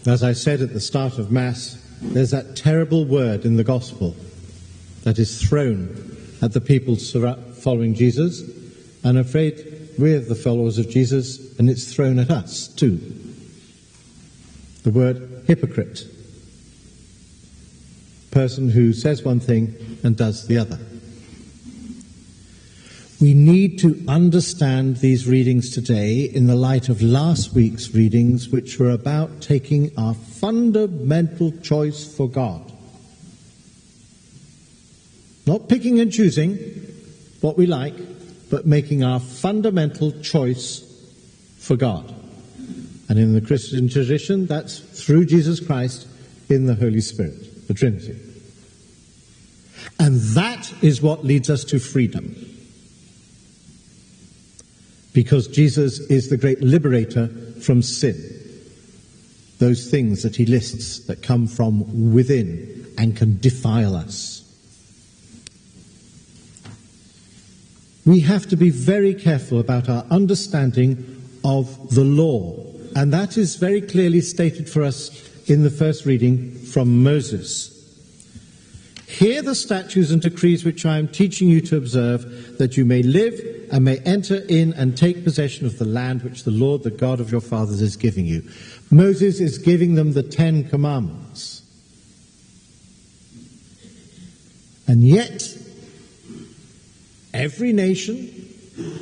As I said at the start of Mass, there's that terrible word in the Gospel that is thrown at the people following Jesus, and I'm afraid we're the followers of Jesus, and it's thrown at us too. The word hypocrite. Person who says one thing and does the other. We need to understand these readings today in the light of last week's readings, which were about taking our fundamental choice for God. Not picking and choosing what we like, but making our fundamental choice for God. And in the Christian tradition, that's through Jesus Christ in the Holy Spirit, the Trinity. And that is what leads us to freedom. Because Jesus is the great liberator from sin. Those things that he lists that come from within and can defile us. We have to be very careful about our understanding of the law. And that is very clearly stated for us in the first reading from Moses. Hear the statutes and decrees which I am teaching you to observe, that you may live and may enter in and take possession of the land which the Lord, the God of your fathers, is giving you. Moses is giving them the 10 Commandments. And yet, every nation,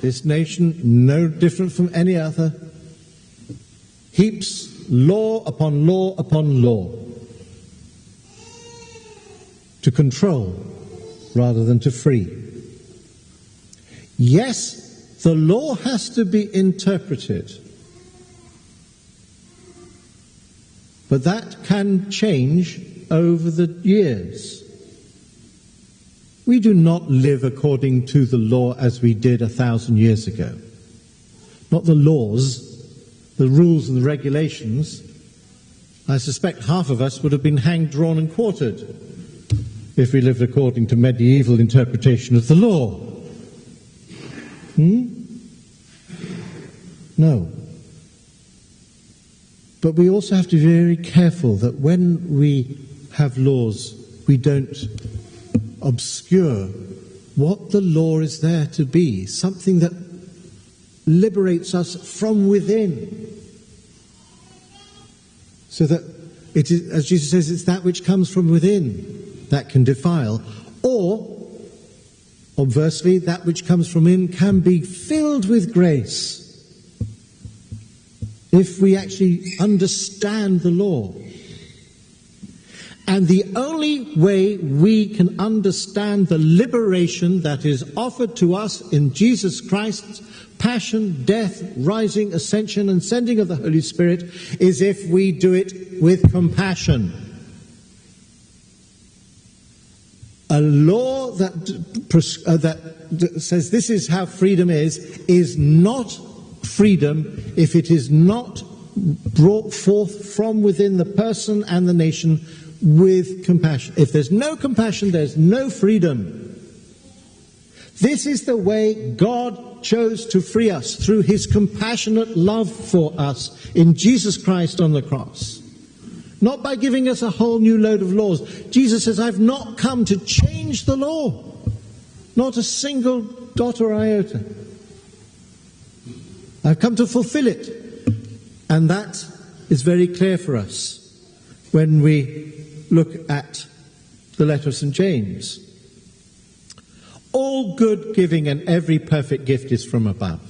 this nation no different from any other, heaps law upon law upon law to control rather than to free. Yes, the law has to be interpreted, but that can change over the years. We do not live according to the law as we did 1,000 years ago. Not the laws, the rules and the regulations. I suspect half of us would have been hanged, drawn and quartered if we lived according to medieval interpretation of the law. No. But we also have to be very careful that when we have laws, we don't obscure what the law is there to be, something that liberates us from within. So that it is, as Jesus says, it's that which comes from within that can defile, or, obversely, that which comes from in can be filled with grace if we actually understand the law. And the only way we can understand the liberation that is offered to us in Jesus Christ's passion, death, rising, ascension, and sending of the Holy Spirit is if we do it with compassion. A law that says this is how freedom is not freedom if it is not brought forth from within the person and the nation with compassion. If there's no compassion, there's no freedom. This is the way God chose to free us, through his compassionate love for us in Jesus Christ on the cross. Not by giving us a whole new load of laws. Jesus says, I've not come to change the law. Not a single dot or iota. I've come to fulfill it. And that is very clear for us when we look at the letter of St. James. All good giving and every perfect gift is from above.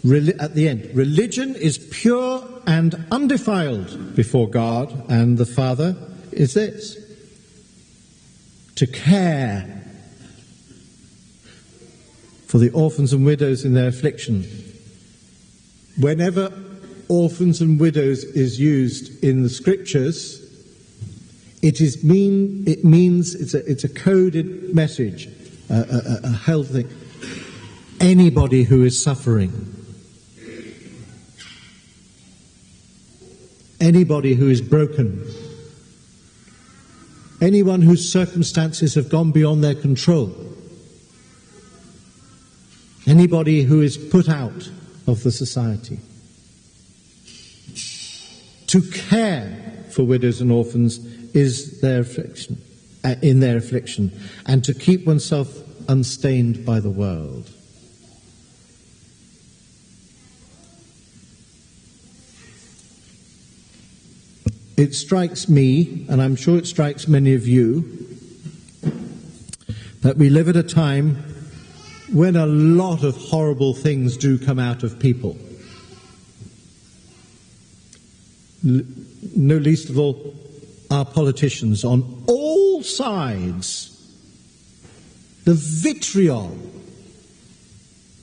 At the end, religion is pure and undefiled before God and the Father is this: to care for the orphans and widows in their affliction. Whenever orphans and widows is used in the scriptures, it means it's a coded message, a healthy. Anybody who is suffering, anybody who is broken, anyone whose circumstances have gone beyond their control, anybody who is put out of the society. to care for widows and orphans is their affliction, in their affliction, and to keep oneself unstained by the world. It strikes me, and I'm sure it strikes many of you, that we live at a time when a lot of horrible things do come out of people. No least of all our politicians on all sides. The vitriol,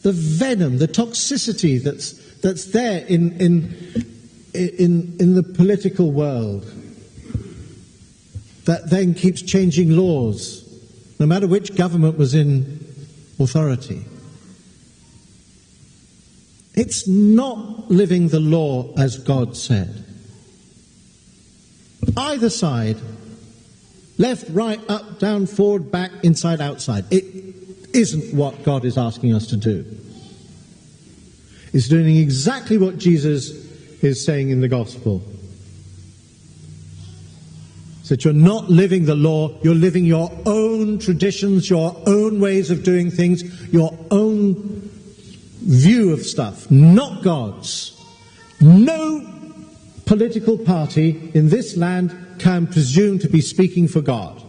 the venom, the toxicity that's there in the political world that then keeps changing laws, no matter which government was in authority. It's not living the law as God said. Either side, left, right, up, down, forward, back, inside, outside. It isn't what God is asking us to do. It's doing exactly what Jesus is saying in the gospel. So that you're not living the law, you're living your own traditions, your own ways of doing things, your own view of stuff, not God's. No political party in this land can presume to be speaking for God.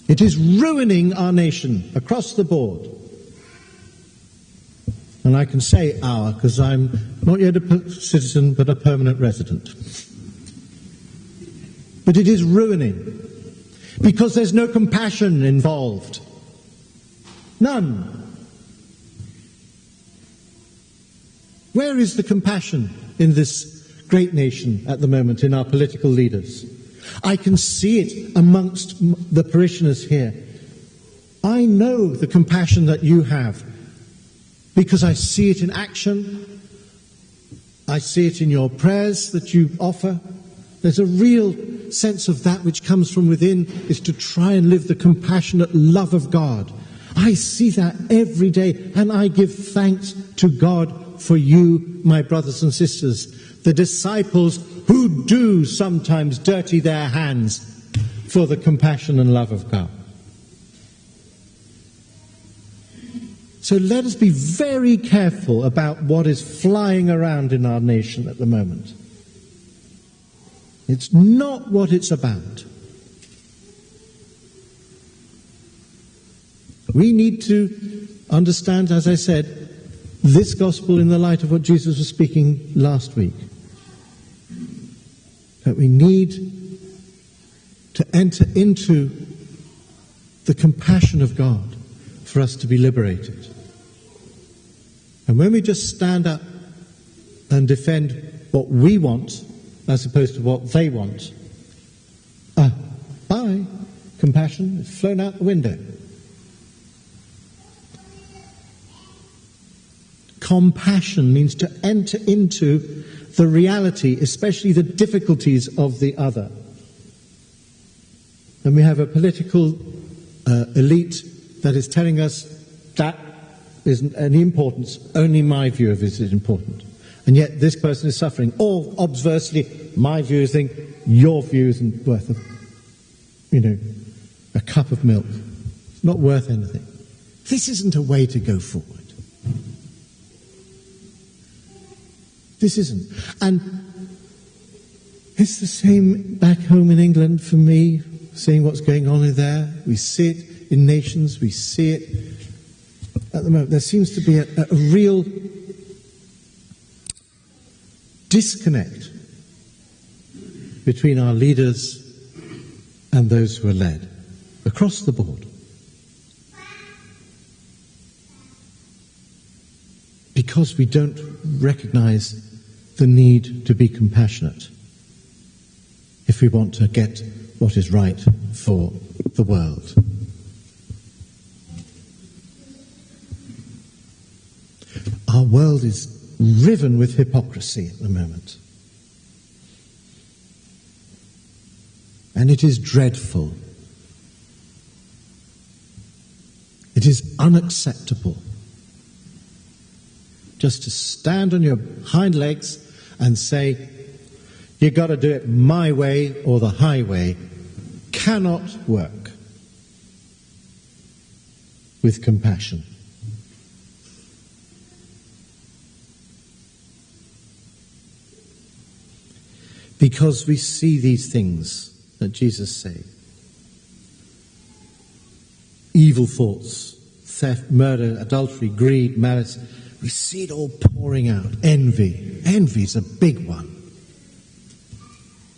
It is ruining our nation across the board. And I can say our, because I'm not yet a citizen, but a permanent resident. But it is ruining, because there's no compassion involved. None. Where is the compassion in this great nation at the moment, in our political leaders? I can see it amongst the parishioners here. I know the compassion that you have, because I see it in action. I see it in your prayers that you offer. There's a real sense of that which comes from within, is to try and live the compassionate love of God. I see that every day, and I give thanks to God for you, my brothers and sisters, the disciples who do sometimes dirty their hands for the compassion and love of God. So let us be very careful about what is flying around in our nation at the moment. It's not what it's about. We need to understand, as I said, this gospel in the light of what Jesus was speaking last week. That we need to enter into the compassion of God for us to be liberated. And when we just stand up and defend what we want as opposed to what they want, bye, compassion is flown out the window. Compassion means to enter into the reality, especially the difficulties of the other. And we have a political elite that is telling us that isn't any importance, only my view of it is important. And yet this person is suffering. Or, obversely, my view is your view isn't worth a cup of milk. It's not worth anything. This isn't a way to go forward. This isn't. And it's the same back home in England for me, seeing what's going on in there. We see it in nations, we see it at the moment. There seems to be a real disconnect between our leaders and those who are led, across the board. Because we don't recognize the need to be compassionate if we want to get what is right for the world. Our world is riven with hypocrisy at the moment. And it is dreadful. It is unacceptable just to stand on your hind legs and say, you've got to do it my way or the highway, cannot work with compassion. Because we see these things that Jesus said. Evil thoughts, theft, murder, adultery, greed, malice. We see it all pouring out. Envy. Envy's a big one.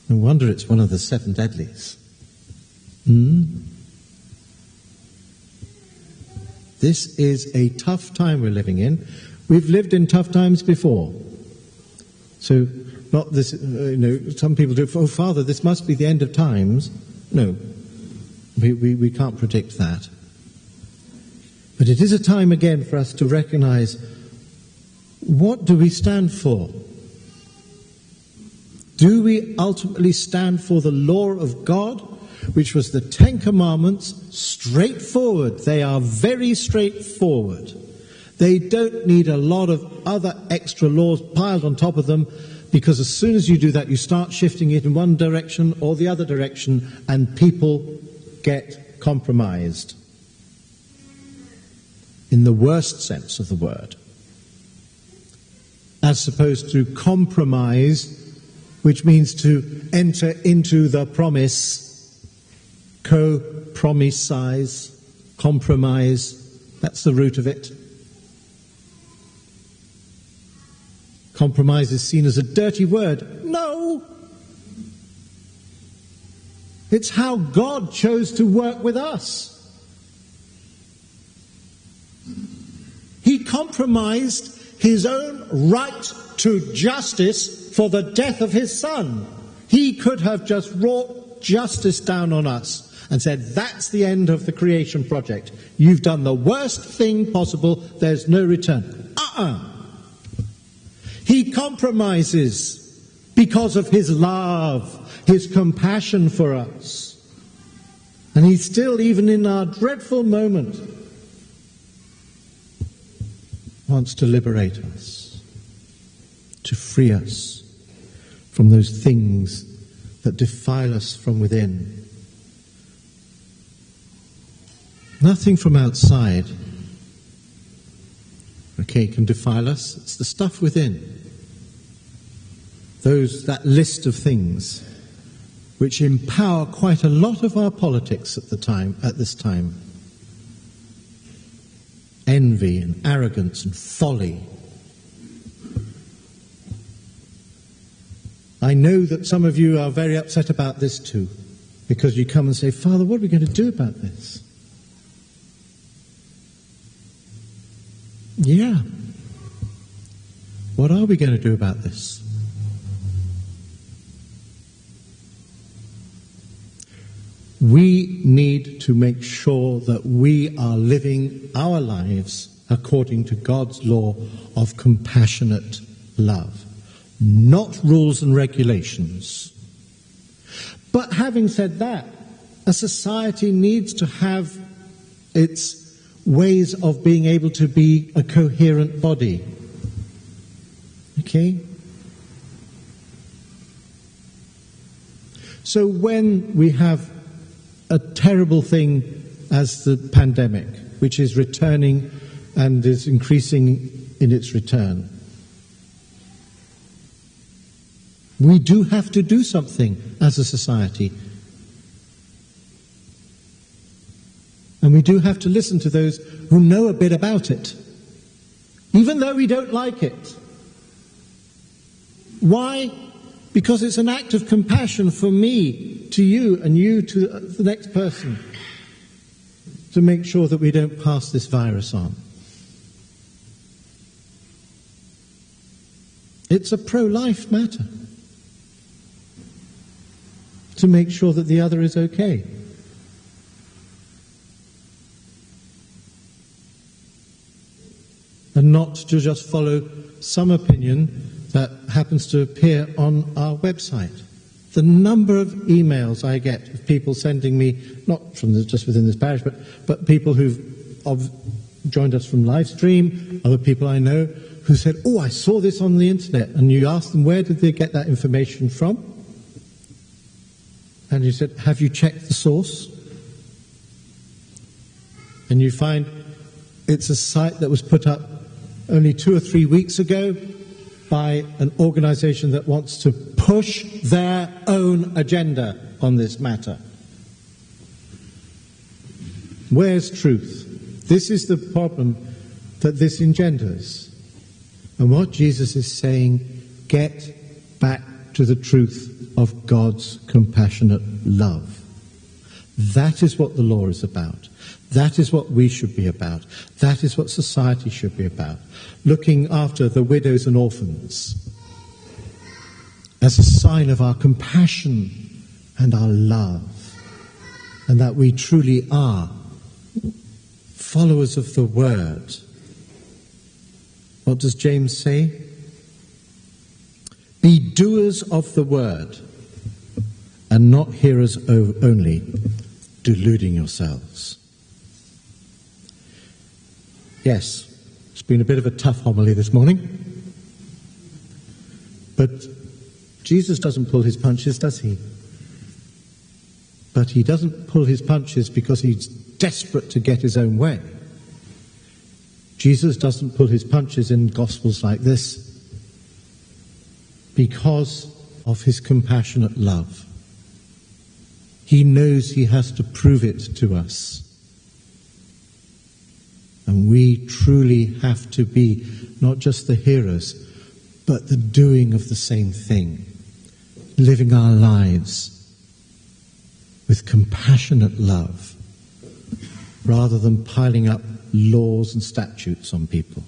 No wonder it's one of the 7 deadlies. This is a tough time we're living in. We've lived in tough times before. So, not this, some people do, oh, Father, this must be the end of times. No, we can't predict that. But it is a time again for us to recognize, what do we stand for? Do we ultimately stand for the law of God, which was the 10 Commandments, straightforward? They are very straightforward. They don't need a lot of other extra laws piled on top of them, because as soon as you do that, you start shifting it in one direction or the other direction, and people get compromised. In the worst sense of the word. As opposed to compromise, which means to enter into the promise, co-promisize, compromise, that's the root of it. Compromise is seen as a dirty word. No! It's how God chose to work with us. He compromised his own right to justice for the death of his son. He could have just wrought justice down on us and said, that's the end of the creation project. You've done the worst thing possible. There's no return. He compromises because of his love, his compassion for us. And he still, even in our dreadful moment, wants to liberate us, to free us from those things that defile us from within. Nothing from outside, can defile us. It's the stuff within. That list of things which empower quite a lot of our politics at this time. Envy and arrogance and folly. I know that some of you are very upset about this too, because you come and say, Father, what are we going to do about this? Yeah. What are we going to do about this? We need to make sure that we are living our lives according to God's law of compassionate love, not rules and regulations. But having said that, a society needs to have its ways of being able to be a coherent body. Okay? So when we have a terrible thing as the pandemic, which is returning and is increasing in its return, we do have to do something as a society. And we do have to listen to those who know a bit about it, even though we don't like it. Why? Because it's an act of compassion for me to you and you to the next person, to make sure that we don't pass this virus on. It's a pro-life matter to make sure that the other is okay. And not to just follow some opinion that happens to appear on our website. The number of emails I get of people sending me, not from just within this parish, but people who've joined us from live stream, other people I know, who said, "Oh, I saw this on the internet," and you ask them, where did they get that information from? And you said, "Have you checked the source?" And you find it's a site that was put up only 2 or 3 weeks ago by an organization that wants to push their own agenda on this matter. Where's truth? This is the problem that this engenders. And what Jesus is saying, get back to the truth of God's compassionate love. That is what the law is about. That is what we should be about. That is what society should be about. Looking after the widows and orphans as a sign of our compassion and our love, and that we truly are followers of the word. What does James say? Be doers of the word and not hearers only, deluding yourselves. Yes, it's been a bit of a tough homily this morning. But Jesus doesn't pull his punches, does he? But he doesn't pull his punches because he's desperate to get his own way. Jesus doesn't pull his punches in Gospels like this because of his compassionate love. He knows he has to prove it to us. And we truly have to be not just the hearers, but the doing of the same thing. Living our lives with compassionate love, rather than piling up laws and statutes on people.